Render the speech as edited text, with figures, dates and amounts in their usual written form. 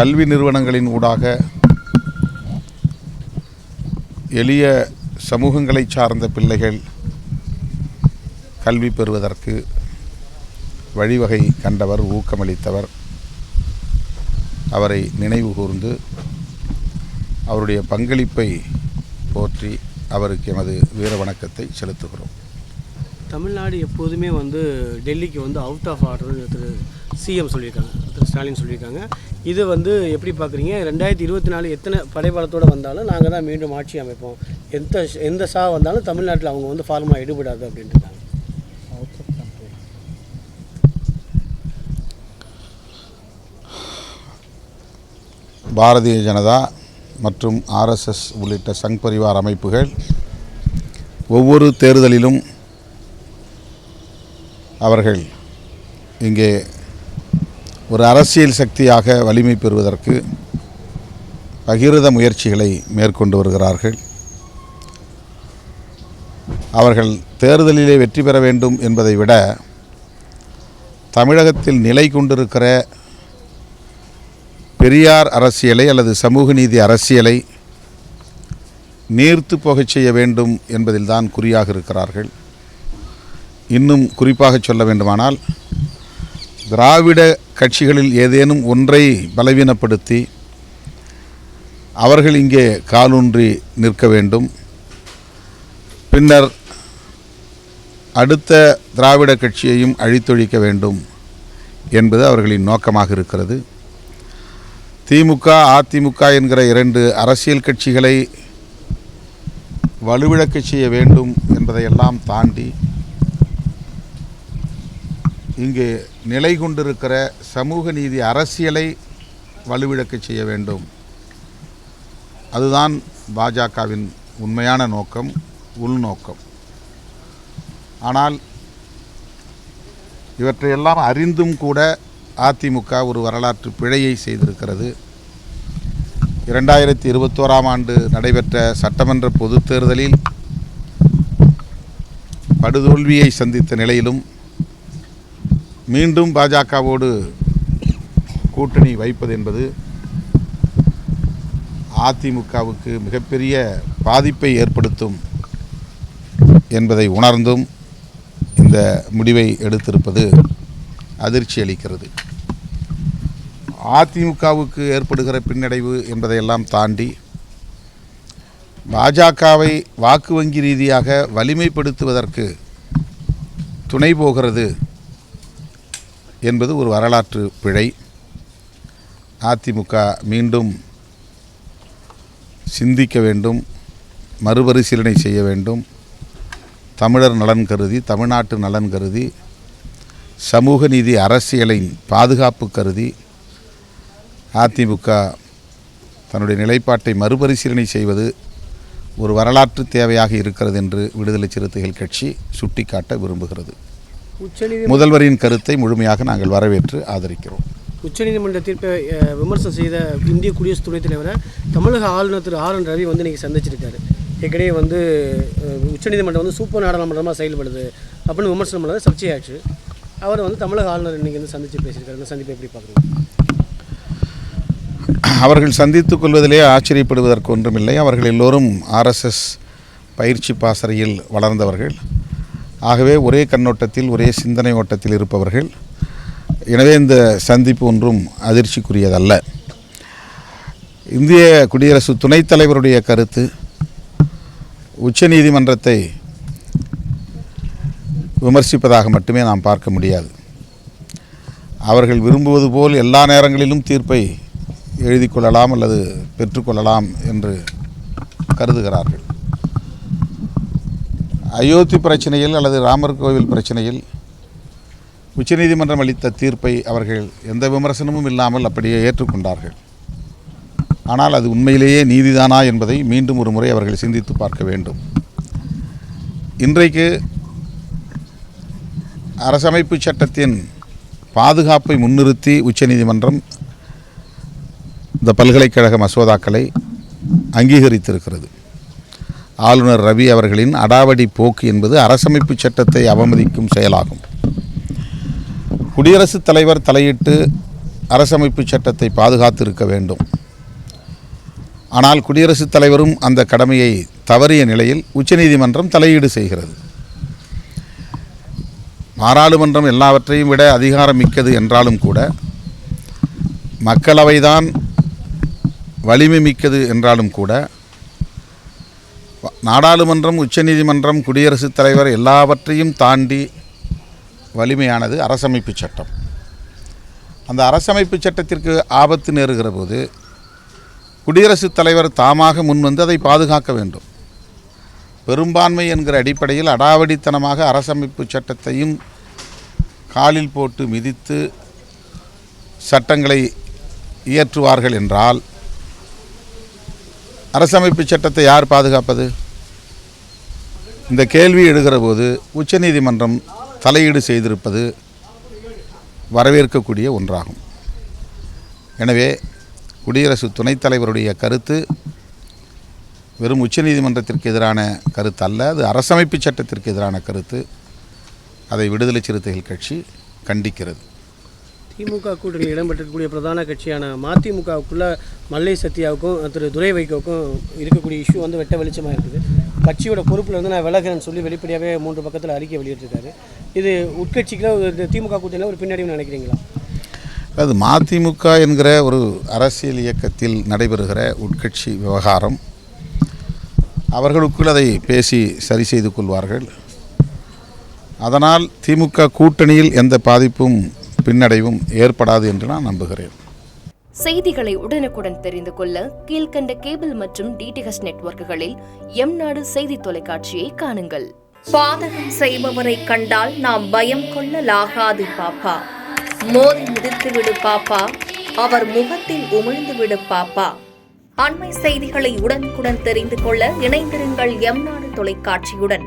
கல்வி நிறுவனங்களின் ஊடாக எளிய சமூகங்களை சார்ந்த பிள்ளைகள் கல்வி பெறுவதற்கு வழிவகை கண்டவர், ஊக்கமளித்தவர். அவரை நினைவு கூர்ந்து அவருடைய பங்களிப்பை போற்றி அவருக்கு எமது வீர வணக்கத்தை செலுத்துகிறோம். தமிழ்நாடு எப்போதுமே டெல்லிக்கு அவுட் ஆஃப் ஆர்டர்னு திரு சிஎம் சொல்லியிருக்காங்க, திரு ஸ்டாலின் சொல்லியிருக்காங்க. இது எப்படி பார்க்குறீங்க? 2024 எத்தனை படைபலத்தோடு வந்தாலும் நாங்கள் தான் மீண்டும் ஆட்சி அமைப்போம், எந்த சா வந்தாலும் தமிழ்நாட்டில் அவங்க ஃபார்மாக ஈடுபடாது அப்படின்ட்டுருக்காங்க. பாரதிய ஜனதா மற்றும் ஆர்எஸ்எஸ் உள்ளிட்ட சங் பரிவார் அமைப்புகள் ஒவ்வொரு தேர்தலிலும் அவர்கள் இங்கே ஒரு அரசியல் சக்தியாக வலிமை பெறுவதற்கு பகிரத முயற்சிகளை மேற்கொண்டு வருகிறார்கள். அவர்கள் தேர்தலிலே வெற்றி பெற வேண்டும் என்பதை விட தமிழகத்தில் நிலை கொண்டிருக்கிற பெரியார் அரசியலை அல்லது சமூக நீதி அரசியலை நீர்த்து போகச் செய்ய வேண்டும் என்பதில்தான் குறியாக இருக்கிறார்கள். இன்னும் குறிப்பாக சொல்ல வேண்டுமானால், திராவிட கட்சிகளில் ஏதேனும் ஒன்றை பலவீனப்படுத்தி அவர்கள் இங்கே காலூன்றி நிற்க வேண்டும், பின்னர் அடுத்த திராவிட கட்சியையும் அழித்தொழிக்க வேண்டும் என்பது அவர்களின் நோக்கமாக இருக்கிறது. திமுக, அதிமுக என்கிற இரண்டு அரசியல் கட்சிகளை வலுவிழக்கச் செய்ய வேண்டும் என்பதையெல்லாம் தாண்டி இங்கே நிலை கொண்டிருக்கிற சமூக நீதி அரசியலை வலுவிழக்கச் செய்ய வேண்டும். அதுதான் பாஜகவின் உண்மையான நோக்கம், உள்நோக்கம். ஆனால் இவற்றையெல்லாம் அறிந்தும் கூட அதிமுக ஒரு வரலாற்று பிழையை செய்திருக்கிறது. 2021ஆம் ஆண்டு நடைபெற்ற சட்டமன்ற பொதுத் தேர்தலில் படுதோல்வியை சந்தித்த நிலையிலும் மீண்டும் பாஜகவோடு கூட்டணி வைப்பது என்பது அதிமுகவுக்கு மிகப்பெரிய பாதிப்பை ஏற்படுத்தும் என்பதை உணர்ந்தும் இந்த முடிவை எடுத்திருப்பது அதிர்ச்சி அளிக்கிறது. அதிமுகவுக்கு ஏற்படுகிற பின்னடைவு என்பதையெல்லாம் தாண்டி பாஜகவை வாக்கு வங்கி ரீதியாக வலிமைப்படுத்துவதற்கு துணை போகிறது என்பது ஒரு வரலாற்று பிழை. அதிமுக மீண்டும் சிந்திக்க வேண்டும், மறுபரிசீலனை செய்ய வேண்டும். தமிழர் நலன் கருதி, தமிழ்நாட்டு நலன் கருதி, சமூக நீதி அரசியலின் பாதுகாப்பு கருதி அதிமுக தன்னுடைய நிலைப்பாட்டை மறுபரிசீலனை செய்வது ஒரு வரலாற்று தேவையாக இருக்கிறது என்று விடுதலை சிறுத்தைகள் கட்சி சுட்டிக்காட்ட விரும்புகிறது. முதல்வரின் கருத்தை முழுமையாக நாங்கள் வரவேற்று ஆதரிக்கிறோம். உச்சநீதிமன்ற தீர்ப்பை விமர்சனம் செய்த இந்திய குடியரசு துணைத் தலைவரை தமிழக ஆளுநர் திரு ஆர் என் ரவி இன்றைக்கி சந்திச்சிருக்காரு. ஏற்கனவே உச்சநீதிமன்றம் சூப்பர் நாடாளுமன்றமாக செயல்படுது அப்படின்னு விமர்சனம் பண்ணது சர்ச்சையாச்சு. அவர் தமிழக ஆளுநர் இன்றைக்கி சந்தித்து பேசியிருக்காரு. இந்த சந்திப்பை எப்படி பார்க்குறீங்க? அவர்கள் சந்தித்துக் கொள்வதிலே ஆச்சரியப்படுவதற்கு ஒன்றுமில்லை. அவர்கள் எல்லோரும் ஆர்எஸ்எஸ் பயிற்சி பாசறையில் வளர்ந்தவர்கள். ஆகவே ஒரே கண்ணோட்டத்தில், ஒரே சிந்தனை ஓட்டத்தில் இருப்பவர்கள். எனவே இந்த சந்திப்பு ஒன்றும் அதிர்ச்சிக்குரியதல்ல. இந்திய குடியரசு துணைத் தலைவருடைய கருத்து உச்சநீதிமன்றத்தை விமர்சிப்பதாக மட்டுமே நாம் பார்க்க முடியாது. அவர்கள் விரும்புவது போல் எல்லா நேரங்களிலும் தீர்ப்பை எழுதி கொள்ளலாம் அல்லது பெற்றுக்கொள்ளலாம் என்று கருதுகிறார்கள். அயோத்தி பிரச்சனையில் அல்லது ராமர் கோவில் பிரச்சனையில் உச்சநீதிமன்றம் அளித்த தீர்ப்பை அவர்கள் எந்த விமர்சனமும் இல்லாமல் அப்படியே ஏற்றுக்கொண்டார்கள். ஆனால் அது உண்மையிலேயே நீதிதானா என்பதை மீண்டும் ஒரு முறை அவர்கள் சிந்தித்து பார்க்க வேண்டும். இன்றைக்கு அரசமைப்பு சட்டத்தின் பாதுகாப்பை முன்னிறுத்தி உச்சநீதிமன்றம் இந்த பல்கலைக்கழக மசோதாக்களை அங்கீகரித்திருக்கிறது. ஆளுநர் ரவி அவர்களின் அடாவடி போக்கு என்பது அரசமைப்பு சட்டத்தை அவமதிக்கும் செயலாகும். குடியரசுத் தலைவர் தலையிட்டு அரசமைப்பு சட்டத்தை பாதுகாத்திருக்க வேண்டும். ஆனால் குடியரசுத் தலைவரும் அந்த கடமையை தவறிய நிலையில் உச்சநீதிமன்றம் தலையீடு செய்கிறது. பாராளுமன்றம் எல்லாவற்றையும் விட அதிகாரம் மிக்கது என்றாலும் கூட, மக்களவைதான் வலிமை மிக்கது என்றாலும் கூட, நாடாளுமன்றம், உச்சநீதிமன்றம், குடியரசுத் தலைவர் எல்லாவற்றையும் தாண்டி வலிமையானது அரசமைப்பு சட்டம். அந்த அரசமைப்பு சட்டத்திற்கு ஆபத்து நேருகிற போது குடியரசுத் தலைவர் தாமாக முன்வந்து அதை பாதுகாக்க வேண்டும். பெரும்பான்மை என்கிற அடிப்படையில் அடாவடித்தனமாக அரசமைப்பு சட்டத்தையும் காலில் போட்டு மிதித்து சட்டங்களை இயற்றுவார்கள் என்றால் அரசமைப்பு சட்டத்தை யார் பாதுகாப்பது? இந்த கேள்வி எழுகிற போது உச்சநீதிமன்றம் தலையீடு செய்திருப்பது வரவேற்கக்கூடிய ஒன்றாகும். எனவே குடியரசு துணைத் தலைவருடைய கருத்து வெறும் உச்சநீதிமன்றத்திற்கு எதிரான கருத்து அல்ல, அது அரசமைப்பு சட்டத்திற்கு எதிரான கருத்து. அதை விடுதலை சிறுத்தைகள் கட்சி கண்டிக்கிறது. திமுக கூட்டணியில் இடம்பெற்றக்கூடிய பிரதான கட்சியான மதிமுகவுக்குள்ள மல்லை சத்யாவுக்கும் திரு துரை வைகோவுக்கும் இருக்கக்கூடிய இஷ்யூ வந்து வெட்ட வெளிச்சமாக இருக்குது. கட்சியோட பொறுப்பில் வந்து நான் விலகிறேன்னு சொல்லி வெளிப்படையாகவே 3 பக்கத்தில் அறிக்கை வெளியிட்டிருக்காரு. இது உட்கட்சிக்குள்ள திமுக கூட்டணியில் ஒரு பின்னடைவு நினைக்கிறீங்களா? அது மதிமுக என்கிற ஒரு அரசியல் இயக்கத்தில் நடைபெறுகிற உட்கட்சி விவகாரம். அவர்களுக்குள் அதை பேசி சரி செய்து கொள்வார்கள். அதனால் திமுக கூட்டணியில் எந்த பாதிப்பும் பின்னடைவும் ஏற்படாது என்று நான் நம்புகிறேன். செய்திகளை உடனுக்குடன் தெரிந்து கொள்ள கீழ்கண்ட கேபிள் மற்றும் டிடிஹெச் நெட்வொர்க்குகளில் எம்நாடு செய்தி தொலைக்காட்சியை காணுங்கள். பாதகம் செய்பவரை கண்டால் நாம் பயம் கொள்ளலாகாது பாப்பா. மோதி மிதித்து விடு பாப்பா, அவர் முகத்தில் உமிழ்ந்து விடு பாப்பா. அண்மை செய்திகளை உடனுக்குடன் தெரிந்து கொள்ள இணைந்திருங்கள் எம்நாடு தொலைக்காட்சியுடன்.